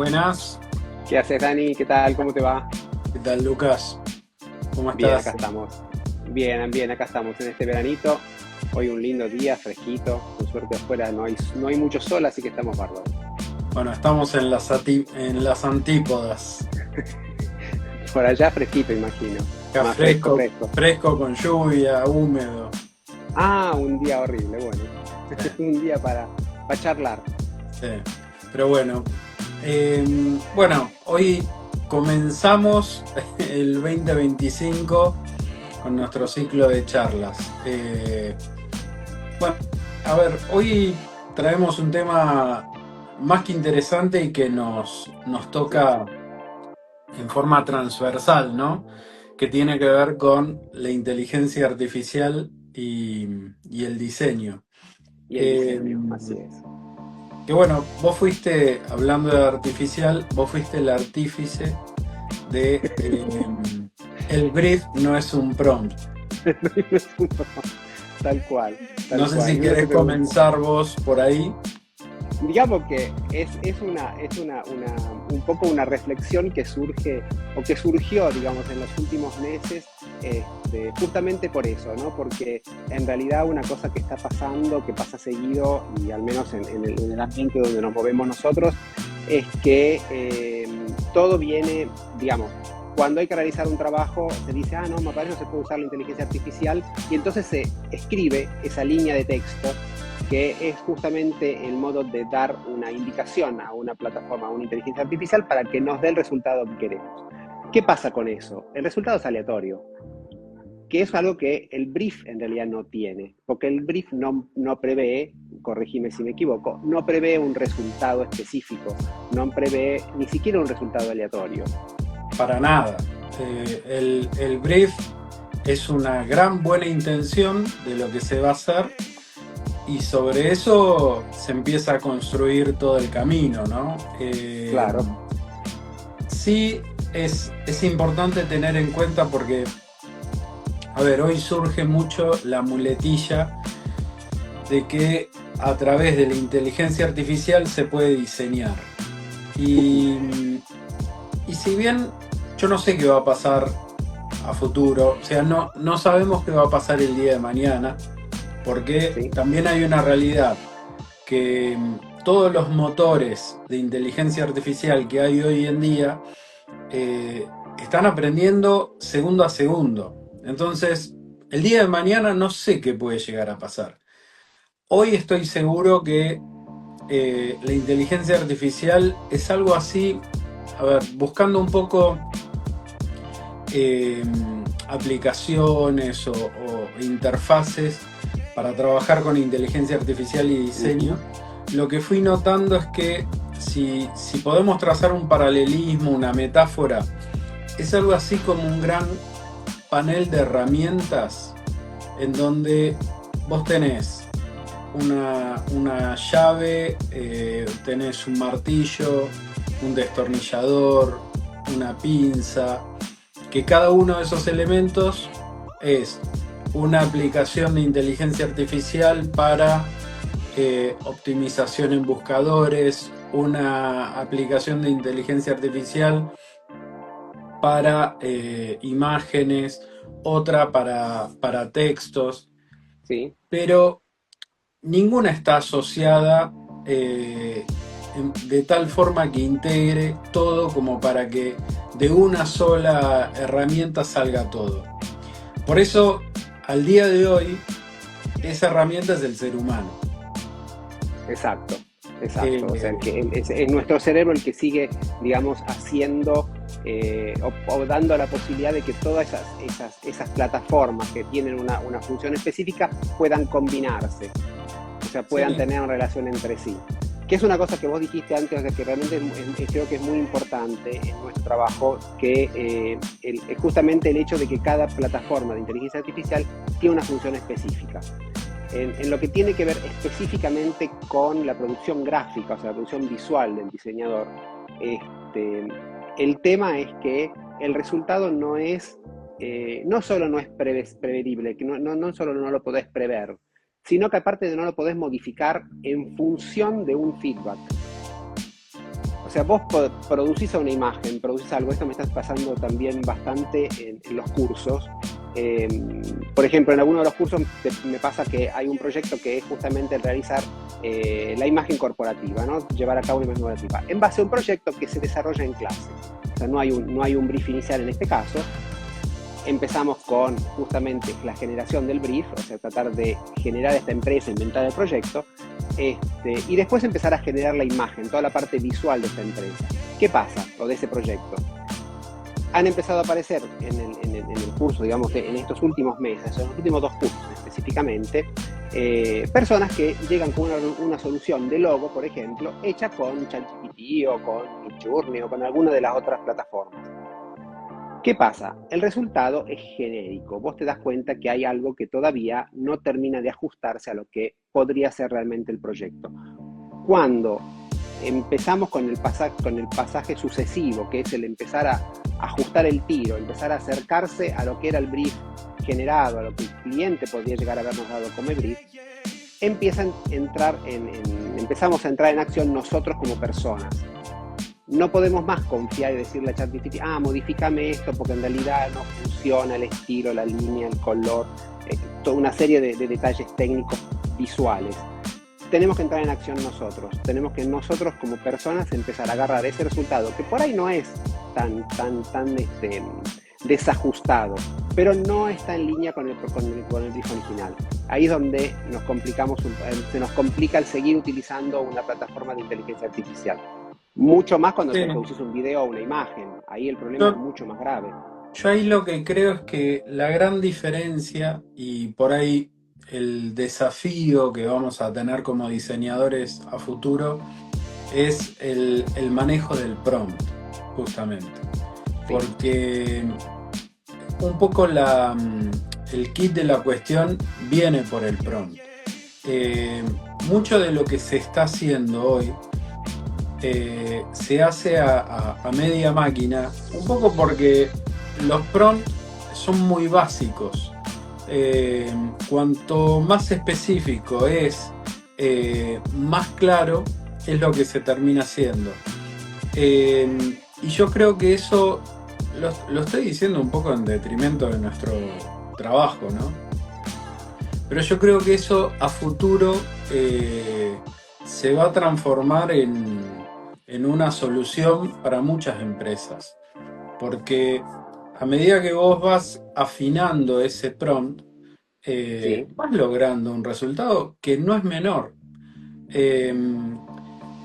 Buenas, ¿Qué haces, Dani? ¿Qué tal? ¿Cómo te va? ¿qué tal Lucas? ¿Cómo Bien, acá estás? estamos. Bien, bien, acá estamos en este veranito. Hoy un lindo día, fresquito. Con suerte afuera no hay mucho sol, así que estamos bárbaros. Bueno, estamos en en las antípodas. Por allá fresquito, imagino. Acá Más fresco, fresco, fresco. fresco con lluvia, húmedo. Ah, un día horrible, bueno. Sí, Un día para charlar. sí. Pero bueno, hoy comenzamos el 2025 con nuestro ciclo de charlas. Bueno, a ver, hoy traemos un tema más que interesante y que nos Sí. toca en forma transversal, ¿no? Que tiene que ver con la inteligencia artificial y el diseño. Y el Eh, diseño, así es. que bueno, vos fuiste, hablando de artificial, vos fuiste el artífice de el brief no es un prompt. Tal cual, No tal sé cual. si Y uno se querés pregunta. comenzar vos por ahí. Digamos que un poco una reflexión que surge o que surgió, digamos, en los últimos meses, justamente por eso, ¿no? Porque en realidad una cosa que está pasando, que pasa seguido, y al menos en el ambiente donde nos movemos nosotros, es que todo viene, digamos, cuando hay que realizar un trabajo, se dice, ah, no, me parece que no se puede usar la inteligencia artificial, y entonces se escribe esa línea de texto que es justamente el modo de dar una indicación a una plataforma, a una inteligencia artificial para que nos dé el resultado que queremos. ¿Qué pasa con eso? El resultado es aleatorio, que es algo que el brief en realidad no tiene, porque el brief no prevé, corregime si me equivoco, no prevé un resultado específico, no prevé ni siquiera un resultado aleatorio. Para nada. El brief es una gran buena intención de lo que se va a hacer y sobre eso se empieza a construir todo el camino, ¿no? Claro. Sí es importante tener en cuenta porque, a ver, hoy surge mucho la muletilla de que a través de la inteligencia artificial se puede diseñar. Y, y si bien yo no sé qué va a pasar a futuro, o sea, no sabemos qué va a pasar el día de mañana, porque ¿Sí? también hay una realidad que todos los motores de inteligencia artificial que hay hoy en día están aprendiendo segundo a segundo. Entonces, el día de mañana no sé qué puede llegar a pasar. Hoy estoy seguro que la inteligencia artificial es algo así, a ver, buscando un poco eh, aplicaciones o interfaces para trabajar con inteligencia artificial y diseño, Uh-huh. lo que fui notando es que si podemos trazar un paralelismo, una metáfora, es algo así como un gran panel de herramientas en donde vos tenés una llave, tenés un martillo, un destornillador, una pinza, que cada uno de esos elementos es una aplicación de inteligencia artificial para optimización en buscadores, una aplicación de inteligencia artificial para imágenes, otra para textos, Sí. pero ninguna está asociada de tal forma que integre todo como para que de una sola herramienta salga todo. Por eso, al día de hoy, esa herramienta es el ser humano. Exacto, exacto. O sea, Eh, es nuestro cerebro el que sigue, digamos, haciendo o dando la posibilidad de que todas esas plataformas que tienen una función específica puedan combinarse, o sea, puedan sí, tener una relación entre sí. Que es una cosa que vos dijiste antes, que realmente creo que es muy importante en nuestro trabajo, que justamente el hecho de que cada plataforma de inteligencia artificial tiene una función específica. En lo que tiene que ver específicamente con la producción gráfica, o sea, la producción visual del diseñador, este, el tema es que el resultado no solo no es prevedible, que no solo no lo podés prever, sino que aparte de no lo podés modificar en función de un feedback. O sea, vos producís una imagen, producís algo, esto me está pasando también bastante en los cursos. Eh, por ejemplo, en alguno de los cursos me pasa que hay un proyecto que es justamente el realizar la imagen corporativa, ¿no? Llevar a cabo una imagen corporativa, en base a un proyecto que se desarrolla en clase. O sea, no hay un brief inicial en este caso. Empezamos con justamente la generación del brief, o sea, tratar de generar esta empresa, inventar el proyecto, y después empezar a generar la imagen, toda la parte visual de esta empresa. ¿Qué pasa? O de ese proyecto. Han empezado a aparecer en el curso, digamos, en estos últimos meses, en los últimos 2 cursos específicamente, personas que llegan con una solución de logo, por ejemplo, hecha con ChatGPT o con Midjourney o con alguna de las otras plataformas. ¿Qué pasa? El resultado es genérico. Vos te das cuenta que hay algo que todavía no termina de ajustarse a lo que podría ser realmente el proyecto. Cuando empezamos con el pasaje sucesivo, que es el empezar a ajustar el tiro, empezar a acercarse a lo que era el brief generado, a lo que el cliente podría llegar a habernos dado como brief, empezamos a entrar en acción nosotros como personas. No podemos más confiar y decirle a ChatGPT, modifícame esto porque en realidad no funciona el estilo, la línea, el color, toda una serie de detalles técnicos visuales. Tenemos que entrar en acción nosotros. Tenemos que nosotros como personas empezar a agarrar ese resultado, que por ahí no es tan desajustado, pero no está en línea con el brief original. Ahí es donde se nos complica el seguir utilizando una plataforma de inteligencia artificial. Mucho más cuando Sí. te produces un video o una imagen. Ahí el problema es Yo, mucho más grave. yo ahí lo que creo es que la gran diferencia y por ahí el desafío que vamos a tener como diseñadores a futuro es el manejo del prompt, justamente. Sí. Porque un poco el kit de la cuestión viene por el prompt. Eh, Mucho de lo que se está haciendo hoy se hace a media máquina, un poco porque los prompts son muy básicos. Cuanto más específico es, más claro es lo que se termina haciendo. Y yo creo que eso lo estoy diciendo un poco en detrimento de nuestro trabajo, ¿no? Pero yo creo que eso a futuro se va a transformar en una solución para muchas empresas. Porque a medida que vos vas afinando ese prompt, Sí. vas logrando un resultado que no es menor. Eh,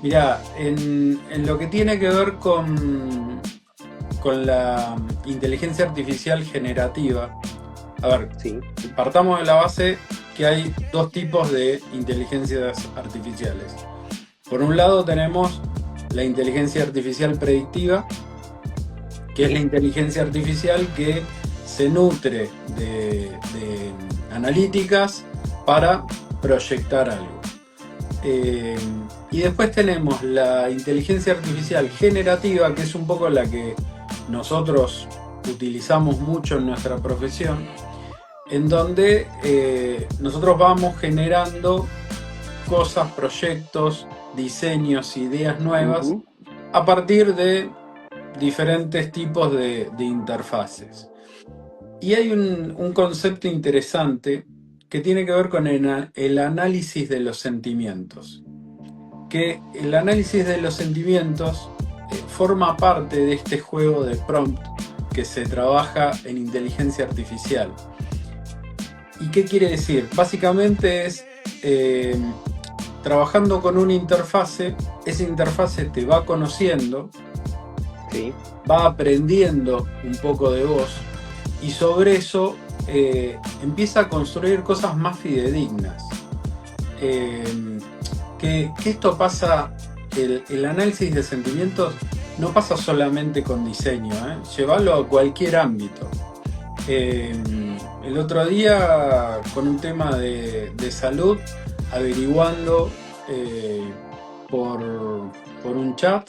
Mirá, en lo que tiene que ver con la inteligencia artificial generativa, a ver, Sí. partamos de la base que hay 2 tipos de inteligencias artificiales. Por un lado tenemos la inteligencia artificial predictiva, que es la Sí. inteligencia artificial que se nutre de analíticas para proyectar algo. Y después tenemos la inteligencia artificial generativa, que es un poco la que nosotros utilizamos mucho en nuestra profesión, en donde nosotros vamos generando cosas, proyectos, diseños, ideas nuevas Uh-huh. a partir de diferentes tipos de interfaces. Y hay un concepto interesante que tiene que ver con el análisis de los sentimientos. Que el análisis de los sentimientos forma parte de este juego de prompt que se trabaja en inteligencia artificial. ¿Y qué quiere decir? Básicamente es trabajando con una interfase, esa interfase te va conociendo, Sí. va aprendiendo un poco de vos y sobre eso empieza a construir cosas más fidedignas. Que esto pasa, el análisis de sentimientos no pasa solamente con diseño, llévalo a cualquier ámbito. El otro día con un tema de salud, averiguando por un chat,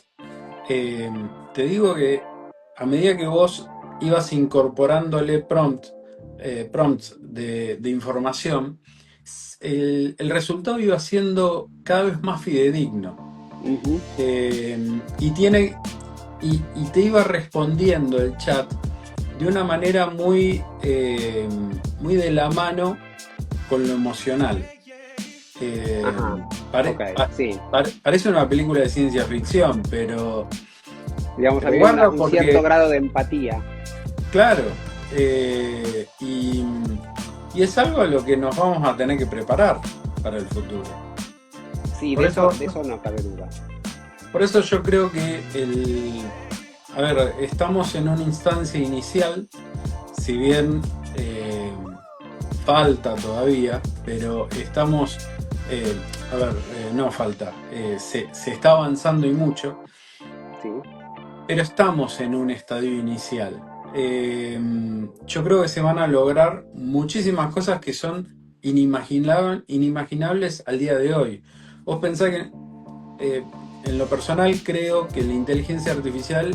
te digo que a medida que vos ibas incorporándole prompts de información, el resultado iba siendo cada vez más fidedigno. Ujú. Y tiene, y te iba respondiendo el chat de una manera muy de la mano con lo emocional. Eh, Ajá, ok, pare- pa- sí. parece una película de ciencia ficción, Digamos, pero había guarda un cierto porque, grado de empatía. claro, y es algo a lo que nos vamos a tener que preparar para el futuro. Sí, Por eso, de eso no cabe duda. por eso yo creo que a ver, estamos en una instancia inicial, si bien falta todavía, pero estamos, eh, a ver, no falta, se está avanzando y mucho, Sí, pero estamos en un estadio inicial. Yo creo que se van a lograr muchísimas cosas que son inimaginables al día de hoy. Vos pensás que, eh, en lo personal, creo que la inteligencia artificial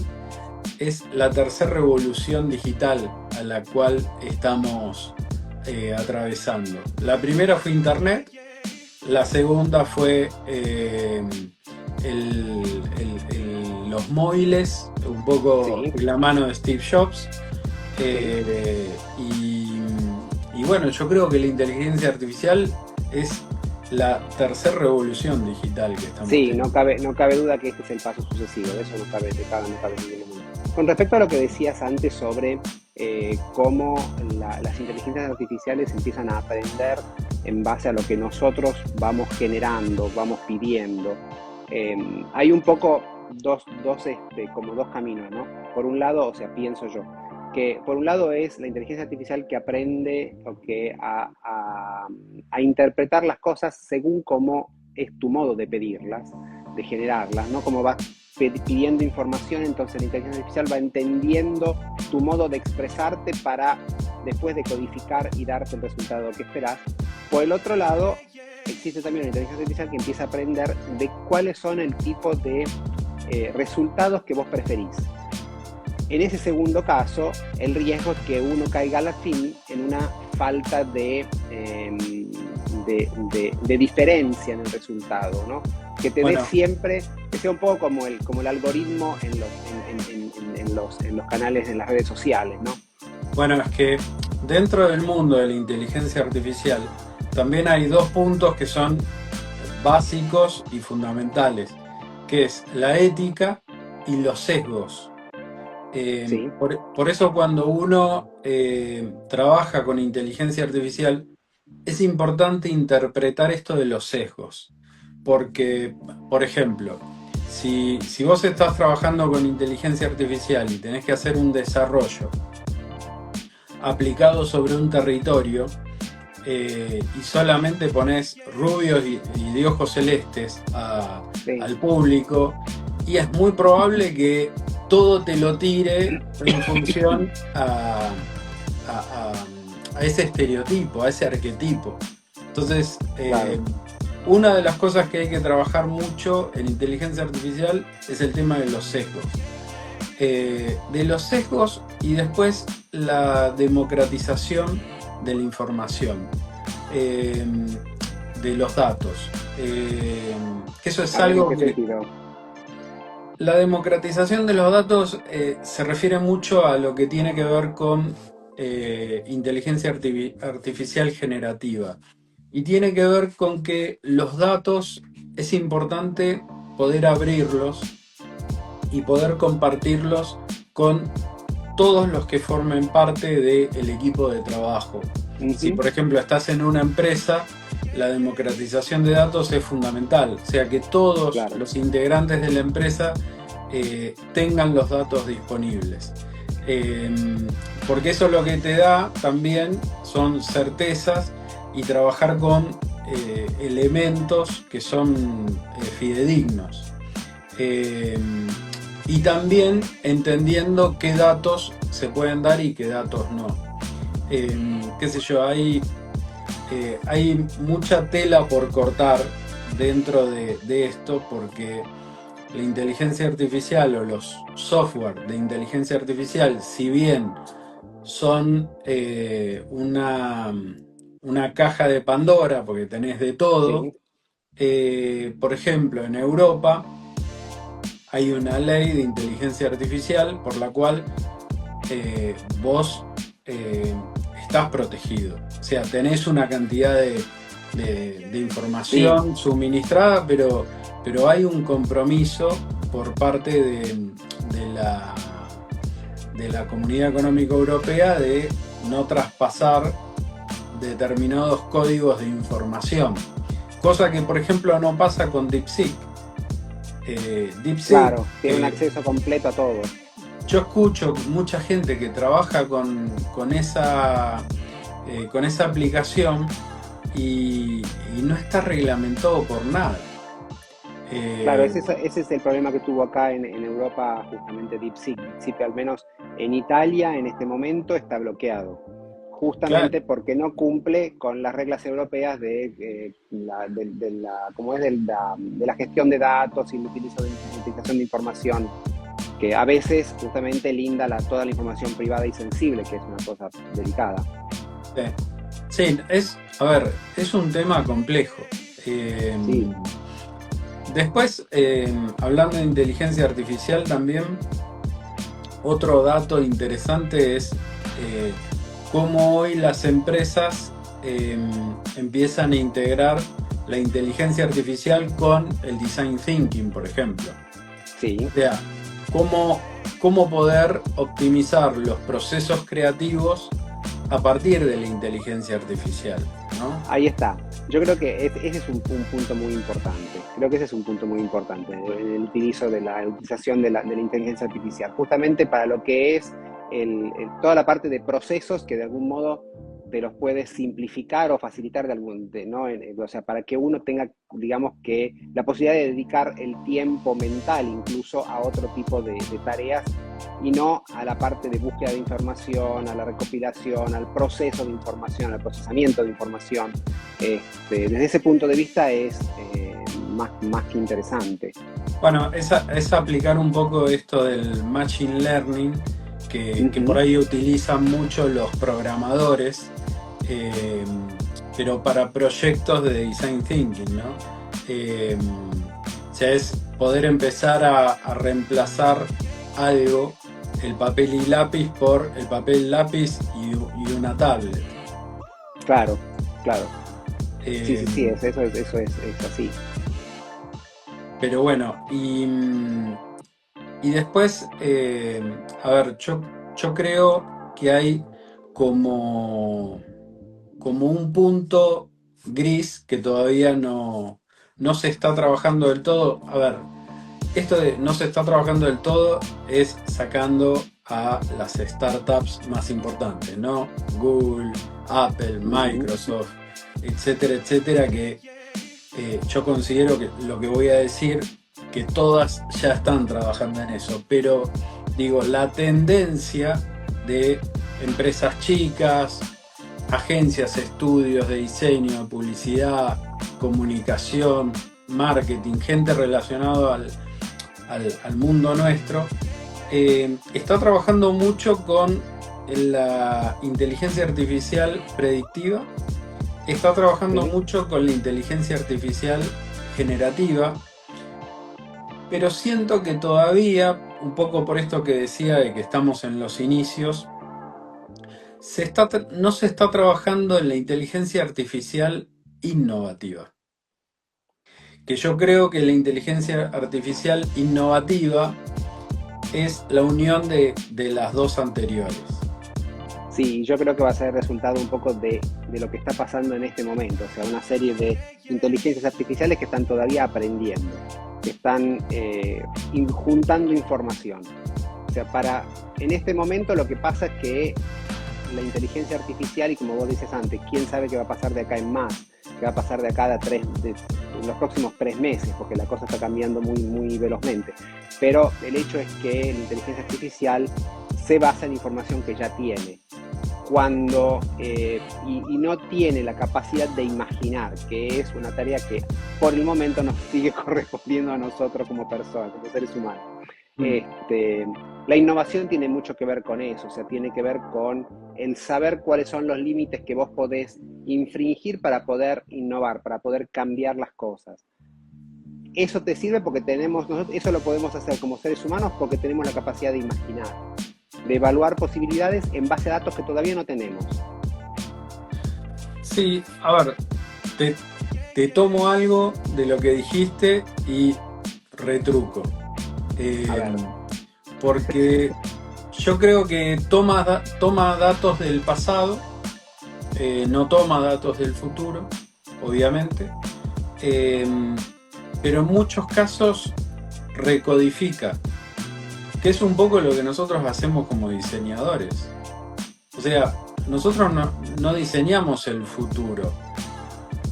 es la tercera revolución digital a la cual estamos atravesando. La primera fue Internet, la segunda fue los móviles, un poco sí, de la mano de Steve Jobs. sí. eh, y, y bueno, yo creo que la inteligencia artificial es la tercera revolución digital que estamos Sí, teniendo. no cabe duda que este es el paso sucesivo, de eso no cabe ninguna duda. Con respecto a lo que decías antes sobre cómo las inteligencias artificiales empiezan a aprender en base a lo que nosotros vamos generando, vamos pidiendo, hay un poco como dos caminos, ¿no? Por un lado, o sea, pienso yo, que por un lado es la inteligencia artificial que aprende o que a interpretar las cosas según cómo es tu modo de pedirlas, de generarlas, ¿no? Como vas pidiendo información, entonces la inteligencia artificial va entendiendo tu modo de expresarte para después decodificar y darte el resultado que esperas. Por el otro lado, existe también una inteligencia artificial que empieza a aprender de cuáles son el tipo de resultados que vos preferís. En ese segundo caso, el riesgo es que uno caiga al fin en una falta de diferencia en el resultado, ¿no? Que te dé Bueno, siempre, que sea un poco como el algoritmo en los canales, en las redes sociales, ¿no? bueno, es que dentro del mundo de la inteligencia artificial también hay dos puntos que son básicos y fundamentales, que es la ética y los sesgos. Sí, Por eso cuando uno trabaja con inteligencia artificial es importante interpretar esto de los sesgos. Porque, por ejemplo, si vos estás trabajando con inteligencia artificial y tenés que hacer un desarrollo aplicado sobre un territorio, y solamente pones rubios y de ojos celestes sí, al público, y es muy probable que todo te lo tire en función a- a ese estereotipo, a ese arquetipo. Entonces, claro. una de las cosas que hay que trabajar mucho en inteligencia artificial es el tema de los sesgos. De los sesgos y después la democratización de la información, eh, de los datos. Que eso es A ver, ¿en algo qué que sentido? la democratización de los datos se refiere mucho a lo que tiene que ver con inteligencia artificial generativa. Y tiene que ver con que los datos es importante poder abrirlos y poder compartirlos con todos los que formen parte del equipo de trabajo. Si Ujú, por ejemplo estás en una empresa, la democratización de datos es fundamental, o sea que todos claro. los integrantes de la empresa tengan los datos disponibles. Eh, Porque eso lo que te da también son certezas y trabajar con elementos que son fidedignos. Eh, y también entendiendo qué datos se pueden dar y qué datos no. Qué sé yo, hay mucha tela por cortar dentro de esto porque la inteligencia artificial o los software de inteligencia artificial, si bien son una caja de Pandora porque tenés de todo, Sí, por ejemplo, en Europa hay una ley de inteligencia artificial por la cual vos estás protegido. O sea, tenés una cantidad de Sí, información suministrada, pero hay un compromiso por parte la, de la Comunidad Económica Europea de no traspasar determinados códigos de información. Cosa que, por ejemplo, no pasa con DeepSeek. DeepSeek, claro, tiene un acceso completo a todo. yo escucho mucha gente que trabaja con esa aplicación y no está reglamentado por nada. Claro, Eh, ese es el problema que tuvo acá en Europa justamente DeepSeek. DeepSeek, al menos en Italia, en este momento está bloqueado, claro, justamente porque no cumple con las reglas europeas como es de la gestión de datos y la utilización de información, que a veces justamente linda toda la información privada y sensible, que es una cosa delicada. sí. Sí, a ver, es un tema complejo. Eh, Sí, Después, hablando de inteligencia artificial también, otro dato interesante es cómo hoy las empresas empiezan a integrar la inteligencia artificial con el design thinking, por ejemplo. sí. O sea, cómo poder optimizar los procesos creativos a partir de la inteligencia artificial, ¿no? Ahí está. Yo creo que ese es un punto muy importante. Creo que ese es un punto muy importante, el la utilización de la inteligencia artificial, justamente para lo que es toda la parte de procesos que de algún modo te los puedes simplificar o facilitar ¿no? O sea, para que uno tenga, digamos, que la posibilidad de dedicar el tiempo mental incluso a otro tipo de tareas y no a la parte de búsqueda de información, a la recopilación, al proceso de información, al procesamiento de información. Desde ese punto de vista es más que interesante. Bueno, es aplicar un poco esto del machine learning que por Ujú. ahí utilizan mucho los programadores, eh, pero para proyectos de design thinking, ¿no? O sea, es poder empezar a reemplazar algo, el papel y lápiz, por el papel, lápiz y una tablet. Claro, claro. Sí, Eh, sí, sí, es así. pero bueno, y después, a ver, yo creo que hay como, como un punto gris que todavía no se está trabajando del todo. A ver, esto de no se está trabajando del todo es sacando a las startups más importantes, ¿no? Google, Apple, Ujú. Microsoft, etcétera, etcétera, que yo considero que lo que voy a decir, que todas ya están trabajando en eso, pero digo, la tendencia de empresas chicas, agencias, estudios de diseño, publicidad, comunicación, marketing, gente relacionada al mundo nuestro, está trabajando mucho con la inteligencia artificial predictiva, está trabajando Sí, mucho con la inteligencia artificial generativa, pero siento que todavía, un poco por esto que decía de que estamos en los inicios, no se está trabajando en la inteligencia artificial innovativa. Que yo creo que la inteligencia artificial innovativa es la unión de las dos anteriores. sí, yo creo que va a ser el resultado un poco de lo que está pasando en este momento, o sea, una serie de inteligencias artificiales que están todavía aprendiendo, que están juntando información. O sea, en este momento lo que pasa es que la inteligencia artificial, y como vos dices antes, quién sabe qué va a pasar de acá en más, qué va a pasar de acá en los próximos 3 meses, porque la cosa está cambiando muy velozmente. Pero el hecho es que la inteligencia artificial se basa en información que ya tiene. Y no tiene la capacidad de imaginar, que es una tarea que por el momento nos sigue correspondiendo a nosotros como personas, como seres humanos. Mm. Este, la innovación tiene mucho que ver con eso, o sea, tiene que ver con el saber cuáles son los límites que vos podés infringir para poder innovar, para poder cambiar las cosas. eso te sirve porque eso lo podemos hacer como seres humanos porque tenemos la capacidad de imaginar, de evaluar posibilidades en base a datos que todavía no tenemos. Sí, a ver, te, te tomo algo de lo que dijiste y retruco. A Eh, ver, porque yo creo que toma datos del pasado, no toma datos del futuro, obviamente, eh, pero en muchos casos recodifica, que es un poco lo que nosotros hacemos como diseñadores. O sea, nosotros no diseñamos el futuro,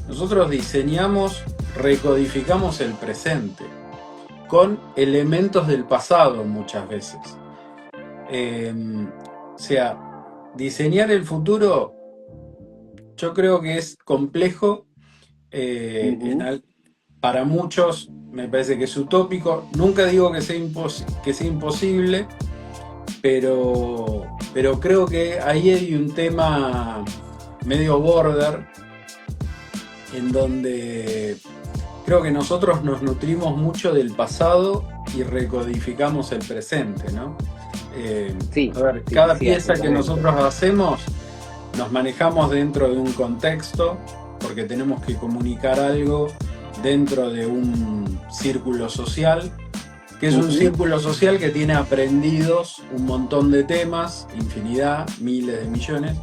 nosotros diseñamos, recodificamos el presente con elementos del pasado muchas veces. Eh, o sea, diseñar el futuro yo creo que es complejo, eh, en ujú, al- para muchos me parece que es utópico. Nunca digo que que sea imposible, pero creo que ahí hay un tema medio border en donde creo que nosotros nos nutrimos mucho del pasado y recodificamos el presente, ¿no? A sí, ver, sí, sí, cada sí, pieza que absolutamente. nosotros hacemos nos manejamos dentro de un contexto porque tenemos que comunicar algo dentro de un círculo social, que es un Ujú, círculo social que tiene aprendidos un montón de temas, infinidad, miles de millones,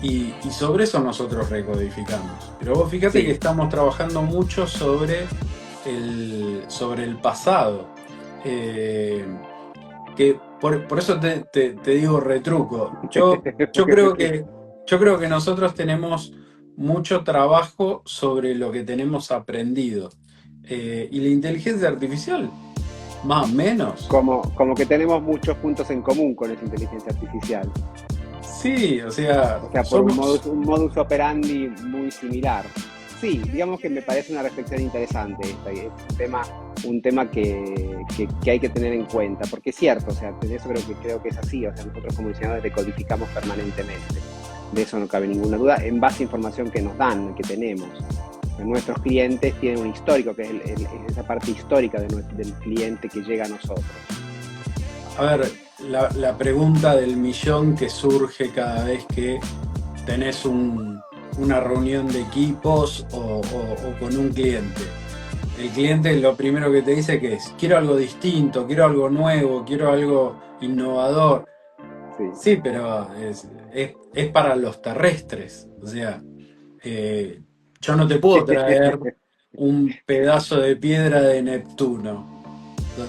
y sobre eso nosotros recodificamos. Pero vos fíjate que sí. estamos trabajando mucho sobre el pasado. Eh, que por eso te digo retruco. Yo creo que nosotros tenemos mucho trabajo sobre lo que tenemos aprendido. Y la inteligencia artificial, más o menos. Como que tenemos muchos puntos en común con esa inteligencia artificial. Sí, o sea, O sea, por somos. un modus operandi muy similar. Sí, digamos que me parece una reflexión interesante esta, y es un tema que hay que tener en cuenta, porque es cierto, o sea, de eso creo que es así, o sea, nosotros como diseñadores decodificamos permanentemente, de eso no cabe ninguna duda, en base a información que nos dan, que tenemos. Nuestros clientes tienen un histórico, que es esa parte histórica del cliente que llega a nosotros. A ver, la pregunta del millón que surge cada vez que tenés una reunión de equipos o con un cliente. El cliente lo primero que te dice que es, quiero algo distinto, quiero algo nuevo, quiero algo innovador. Sí. Sí, pero es para los terrestres. O sea, eh, yo no te puedo traer un pedazo de piedra de Neptuno,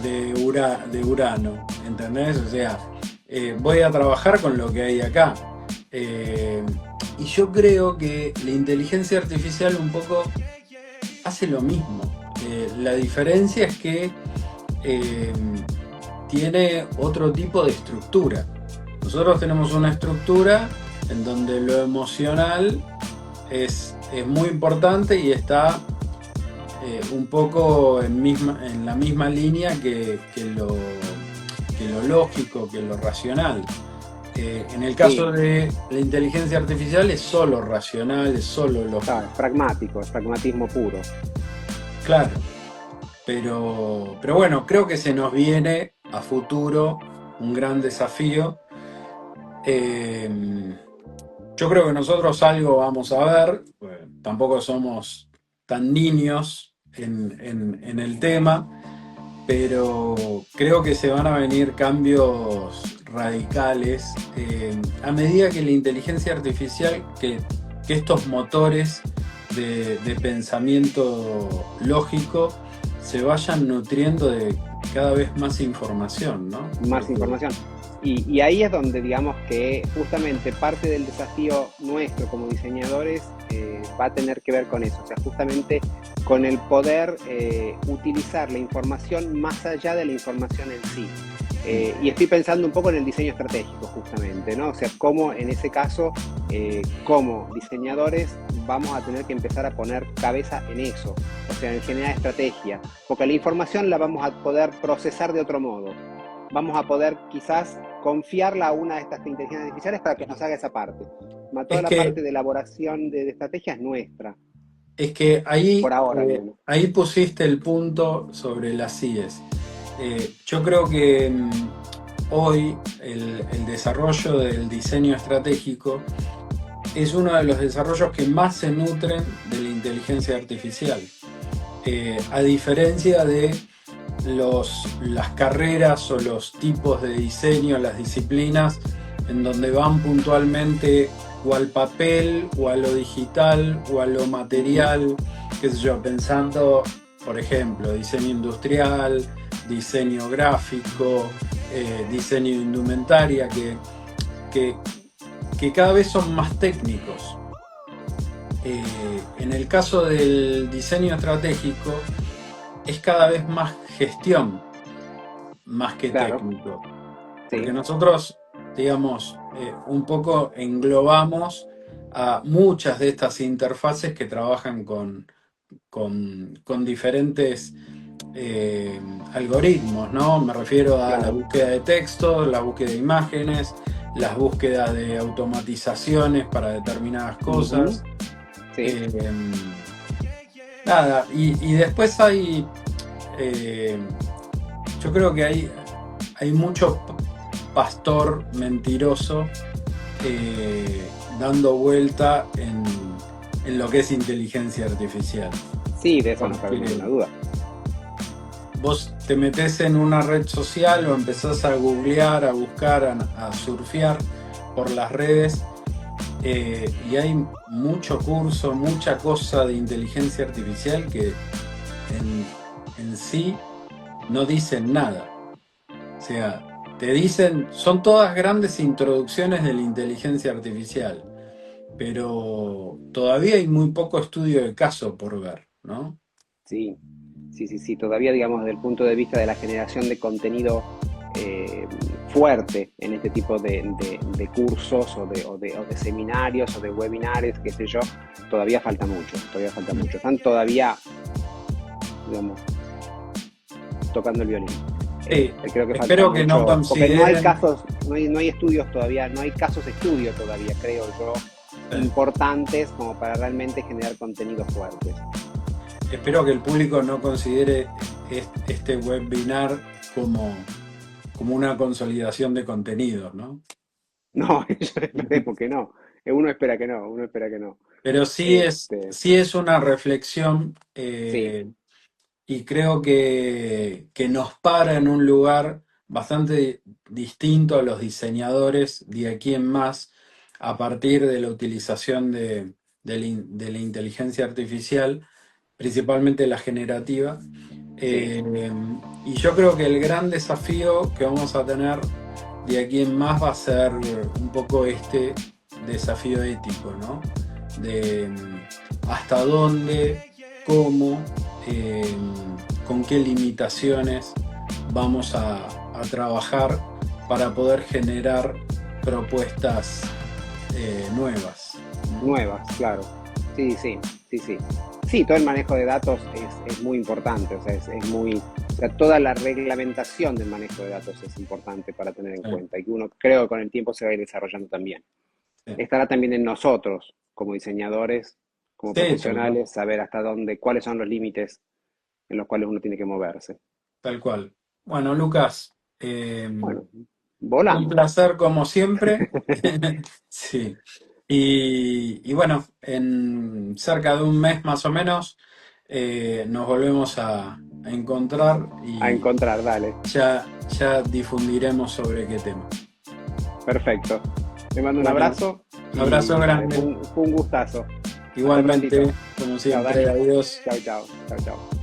de Urano, ¿entendés? O sea, voy a trabajar con lo que hay acá. Eh, y yo creo que la inteligencia artificial un poco hace lo mismo. La diferencia es que eh, tiene otro tipo de estructura. Nosotros tenemos una estructura en donde lo emocional es muy importante y está un poco en la misma línea que lo lógico, que lo racional. En el caso Sí, de la inteligencia artificial es solo racional, es solo claro, lógico. es pragmático, es pragmatismo puro. Claro, pero bueno, creo que se nos viene a futuro un gran desafío. Eh, yo creo que nosotros algo vamos a ver, pues, tampoco somos tan niños en el tema, pero creo que se van a venir cambios radicales a medida que la inteligencia artificial, que estos motores de pensamiento lógico se vayan nutriendo de cada vez más información, ¿no? Más Porque, información. Y ahí es donde digamos que justamente parte del desafío nuestro como diseñadores va a tener que ver con eso, o sea, justamente con el poder utilizar la información más allá de la información en sí. Y estoy pensando un poco en el diseño estratégico justamente, ¿no? O sea, cómo en ese caso, como diseñadores vamos a tener que empezar a poner cabeza en eso, o sea, en generar estrategia, porque la información la vamos a poder procesar de otro modo, vamos a poder quizás confiarla a una de estas inteligencias artificiales para que nos haga esa parte. es Toda la que parte de elaboración de estrategia es nuestra. Es que por ahora al menos. ahí pusiste el punto sobre las IES. Yo creo que hoy el desarrollo del diseño estratégico es uno de los desarrollos que más se nutren de la inteligencia artificial. A diferencia de las carreras o los tipos de diseño, las disciplinas, en donde van puntualmente o al papel, o a lo digital, o a lo material, qué sé yo, pensando, por ejemplo, diseño industrial, diseño gráfico, diseño de indumentaria, que, que cada vez son más técnicos. En el caso del diseño estratégico, es cada vez más gestión, más que Claro, técnico. Porque sí, nosotros, digamos, un poco englobamos a muchas de estas interfaces que trabajan con diferentes algoritmos, ¿no? Me refiero a la claro. búsqueda de texto, la búsqueda de imágenes, las búsquedas de automatizaciones para determinadas Ujú, cosas. sí, Eh, Nada, y después hay, eh, yo creo que hay mucho pastor mentiroso eh, dando vuelta en lo que es inteligencia artificial. sí, de eso no cabe Porque ninguna duda. vos te metés en una red social o empezás a googlear, a buscar, a surfear por las redes y hay mucho curso, mucha cosa de inteligencia artificial que en sí no dicen nada. O sea, te dicen, son todas grandes introducciones de la inteligencia artificial, pero todavía hay muy poco estudio de caso por ver, ¿no? Sí, sí, sí, sí. Todavía, digamos, desde el punto de vista de la generación de contenido eh, fuerte en este tipo de cursos o de seminarios o de webinars, qué sé yo, todavía falta mucho, todavía falta mucho. Están todavía, digamos, tocando el violín. Sí, Creo que falta espero que no mucho, porque no hay consideren, casos, no hay estudios todavía, no hay casos de estudio todavía, creo yo, importantes como para realmente generar contenidos fuertes. espero que el público no considere este webinar como, como una consolidación de contenidos, ¿no? No, esperemos que no. Uno espera que no, uno espera que no. Pero Este, sí es una reflexión sí, y creo que nos para en un lugar bastante distinto a los diseñadores de aquí en más a partir de la utilización de la inteligencia artificial, principalmente la generativa. sí, Eh, y yo creo que el gran desafío que vamos a tener de aquí en más va a ser un poco este desafío ético, ¿no? De hasta dónde, cómo, eh, con qué limitaciones vamos a trabajar para poder generar propuestas nuevas, ¿no? nuevas, claro. Sí, sí, sí, sí. Sí, todo el manejo de datos es muy importante, o sea, o sea, toda la reglamentación del manejo de datos es importante para tener en Sí, cuenta y que uno creo que con el tiempo se va a ir desarrollando también. sí. Estará también en nosotros, como diseñadores, como Sí, tal cual. profesionales, saber hasta dónde, cuáles son los límites en los cuales uno tiene que moverse. Tal cual. Bueno, Lucas, Bueno, un volamos. placer como siempre. Sí. Y bueno, en cerca de un mes más o menos nos volvemos a encontrar A y encontrar, dale. ya difundiremos sobre qué tema. Perfecto. Te mando un Bueno, abrazo abrazo y dale, fue grande. un, fue un gustazo. Hasta prontito. Igualmente, como Chao, siempre, Dani. adiós. Chao, chao. Chao, chao.